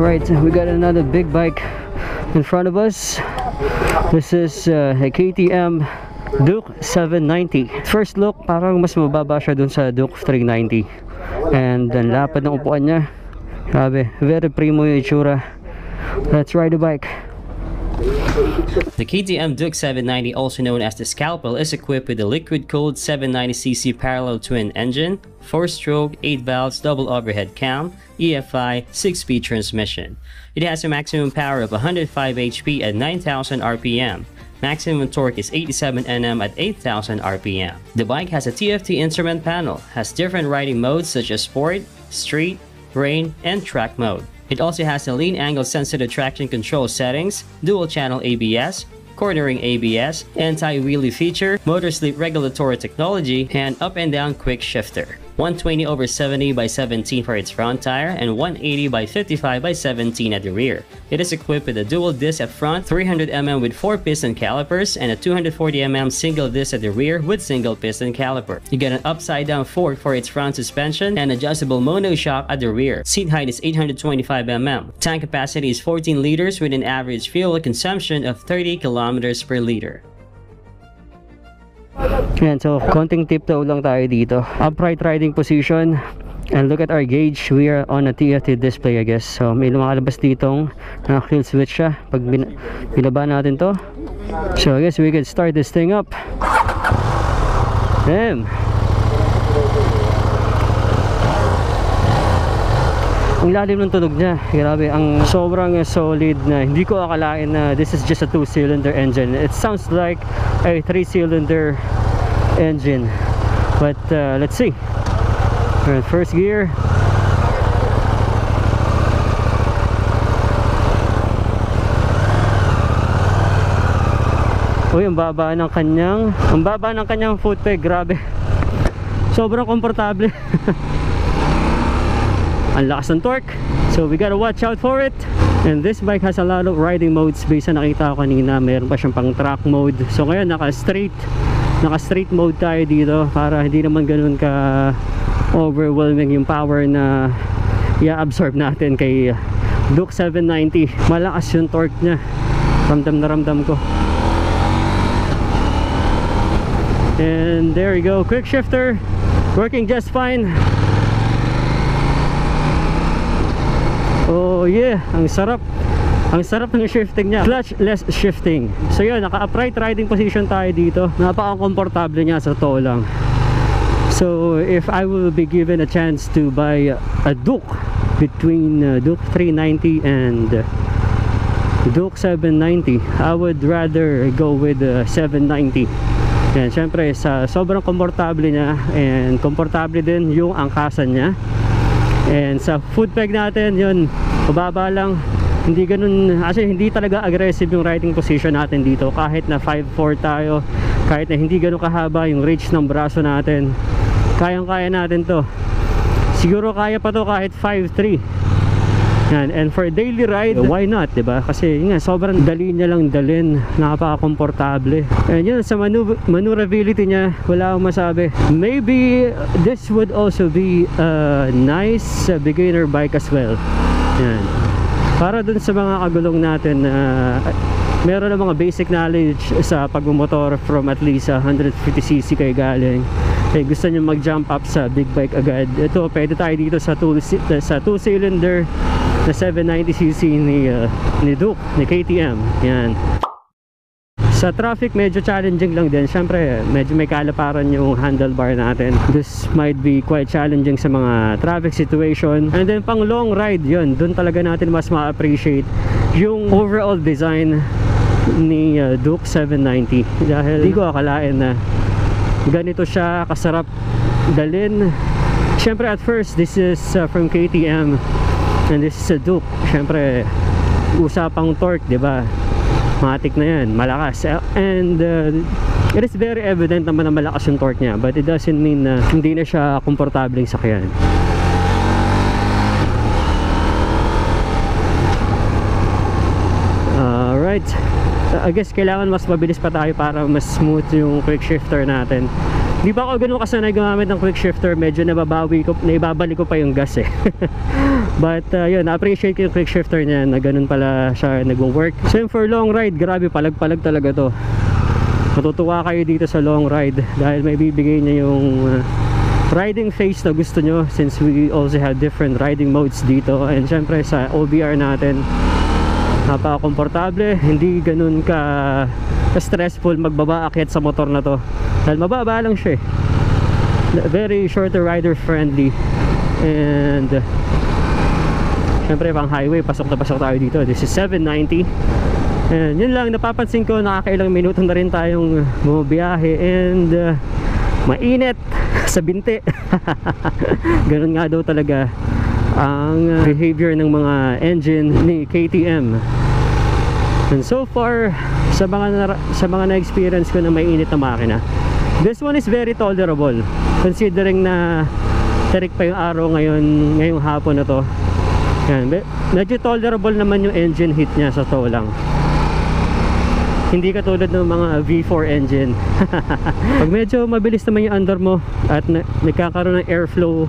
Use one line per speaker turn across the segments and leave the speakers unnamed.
Right, we got another big bike in front of us. This is a KTM Duke 790. First look, parang mas mababa siya dun sa Duke 390. And ang lapad ng upuan niya. Grabe, very primo yung itsura. Let's ride the bike.
The KTM Duke 790, also known as the Scalpel, is equipped with a liquid-cooled 790cc parallel twin engine, 4-stroke, 8 valves, double overhead cam, EFI, 6-speed transmission. It has a maximum power of 105 HP at 9,000 RPM. Maximum torque is 87 Nm at 8,000 RPM. The bike has a TFT instrument panel, has different riding modes such as Sport, Street, Rain, and Track mode. It also has a lean angle sensitive traction control settings, dual channel ABS, cornering ABS, anti-wheelie feature, motor sleep regulatory technology, and up and down quick shifter. 120/70/17 for its front tire and 180/55/17 at the rear. It is equipped with a dual disc at front, 300mm with 4 piston calipers, and a 240mm single disc at the rear with single piston caliper. You get an upside down fork for its front suspension and adjustable monoshock at the rear. Seat height is 825mm. Tank capacity is 14 liters with an average fuel consumption of 30 kilometers per liter.
Yan, so konting tiptoe lang tayo dito. Upright riding position. And look at our gauge. We are on a TFT display, I guess. So may lumakalabas ditong kill switch siya pag binaba natin to. So I guess we can start this thing up. Damn. Ang lalim ng tunog niya. Grabe, ang sobrang solid na hindi ko akalain na this is just a 2-cylinder engine. It sounds like a 3-cylinder engine. But let's see. First gear. Uy, ang baba ng kanyang foot peg. Grabe. Sobrang komportable. Ang lakas ng torque, so we gotta watch out for it. And this bike has a lot of riding modes based sa nakita ko kanina. Meron pa siyang pang track mode. So ngayon naka straight mode tayo dito para hindi naman ganun ka overwhelming yung power na i-absorb natin kay Duke 790. Malakas yung torque niya, ramdam na ramdam ko. And there you go, quick shifter working just fine. Oh yeah, ang sarap ng shifting niya. Clutchless shifting. So yun, naka-upright riding position tayo dito. Napaka-komportable niya sa totoo lang. So if I will be given a chance to buy a Duke between Duke 390 and Duke 790, I would rather go with 790. Yan, syempre sa sobrang komportable niya, and komportable din yung angkasan niya. And sa foot peg natin, yun, mababa lang. Hindi ganun, kasi hindi talaga aggressive yung riding position natin dito. Kahit na 5'4" tayo, kahit na hindi ganun kahaba yung reach ng braso natin, kayang-kaya natin to. Siguro kaya pa to kahit 5'3". Yan. And for a daily ride, why not, diba? Kasi yun nga, sobrang dali niya lang dalhin, napaka-komportable. And yun, sa maneuverability niya, wala akong masabi. Maybe this would also be a nice beginner bike as well. Yan. Para dun sa mga kagulong natin na meron ng mga basic knowledge sa pagmumotor from at least 150cc kayo galing. Eh, gusto nyo mag-jump up sa big bike agad. Ito, pwede tayo dito sa 2-cylinder na 790cc ni Duke, ni KTM. Yan. Sa traffic, medyo challenging lang din. Siyempre, medyo may kalaparan yung handlebar natin. This might be quite challenging sa mga traffic situation. And then, pang long ride, yun. Doon talaga natin mas ma-appreciate yung overall design ni Duke 790. Dahil di ko akalain na ganito siya kasarap dalhin. Siyempre, at first, this is from KTM. And this is a Duke. Siyempre, usapang torque, diba? Matik na yan, malakas. And it is very evident naman na malakas yung torque niya, but it doesn't mean na hindi na siya komportableng sakyan. Alright, I guess kailangan mas mabilis pa tayo para mas smooth yung quick shifter natin. Di ba ako ganun kasanay gumamit ng quick shifter, medyo nababalik ko pa yung gas eh. But yun, na-appreciate ko yung quick shifter niya na ganun pala siya nagwo-work. So yun, for long ride, grabe, palag-palag talaga to. Matutuwa kayo dito sa long ride dahil may bibigay niya yung riding phase na gusto nyo, since we also have different riding modes dito. And syempre sa OBR natin, napaka-komportable, hindi ganun ka stressful magbaba akyat sa motor na to dahil mababa lang siya, very shorter rider friendly. And syempre pang highway, pasok na pasok tayo dito. This is 790. And yun lang, napapansin ko nakakailang minuto na rin tayong bumabiyahe and mainit sa binti. Ganun nga daw talaga ang behavior ng mga engine ni KTM. And so far sa mga na-experience ko na may init na makina, this one is very tolerable considering na tarik pa yung araw ngayong hapon na to. Yan, medyo tolerable naman yung engine heat niya sa to lang. Hindi katulad ng mga V4 engine. Pag medyo mabilis naman yung under mo at nagkakaroon ng airflow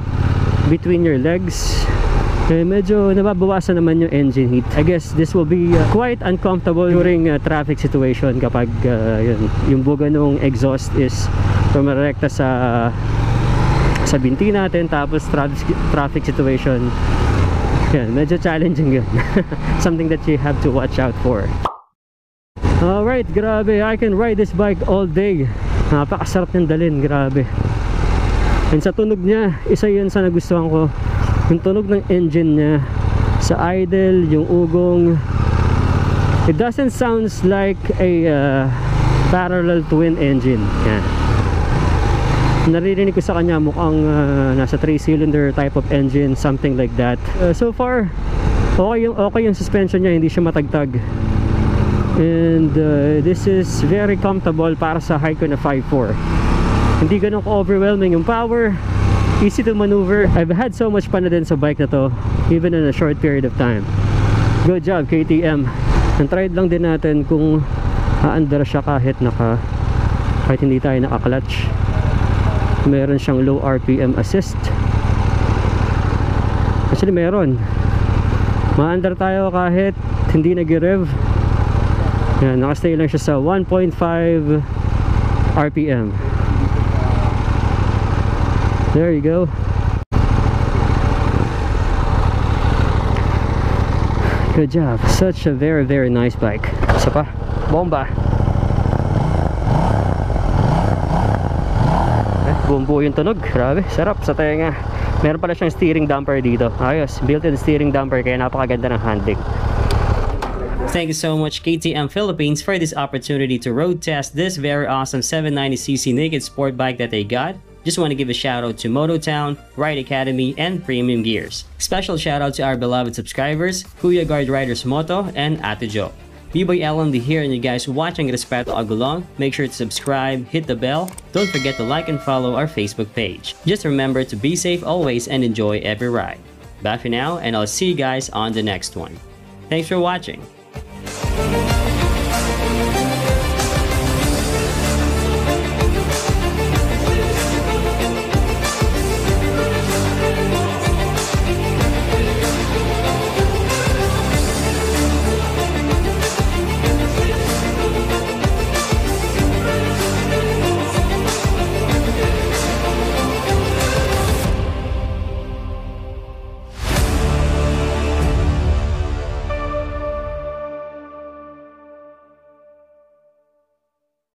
between your legs, medyo nababawasan naman yung engine heat. I guess this will be quite uncomfortable during traffic situation kapag yung buga ng exhaust is pumarekta sa binti natin, tapos traffic situation. Yan, medyo challenging yun. Something that you have to watch out for. Alright, grabe, I can ride this bike all day. Napakasarap niyang dalhin, grabe. And sa tunog niya, isa yun sa nagustuhan ko, yung tunog ng engine niya sa idle, yung ugong, it doesn't sounds like a parallel twin engine. Yan, naririnig ko sa kanya mukhang nasa 3-cylinder type of engine, something like that. So far okay yung suspension niya, hindi siya matagtag. And this is very comfortable para sa height ko na 5'4". Hindi ganun ka-overwhelming yung power, easy to maneuver. I've had so much fun na din sa bike na to, even in a short period of time. Good job KTM. And-tried lang din natin kung aandar siya kahit hindi tayo naka-clutch. Meron siyang low RPM assist. Actually meron, maandar tayo kahit hindi nag-rev. Yan, nakastay lang siya sa 1.5 RPM. There you go. Good job. Such a very, very nice bike. Isa pa, bomba. Bumbu yung tunog. Grabe, sarap sa tenga. Meron pala siyang steering damper dito. Ayos, built-in steering damper, kaya napakaganda ng handling.
Thank you so much KTM Philippines for this opportunity to road test this very awesome 790cc naked sport bike that they got. Just want to give a shout out to Mototown, Ride Academy, and Premium Gears. Special shout out to our beloved subscribers, Kuya Guard Riders Moto and Ate Jo. B-Boy LMD here, and you guys watching Respeto Agulong, make sure to subscribe, hit the bell, don't forget to like and follow our Facebook page. Just remember to be safe always and enjoy every ride. Bye for now, and I'll see you guys on the next one. Thanks for watching.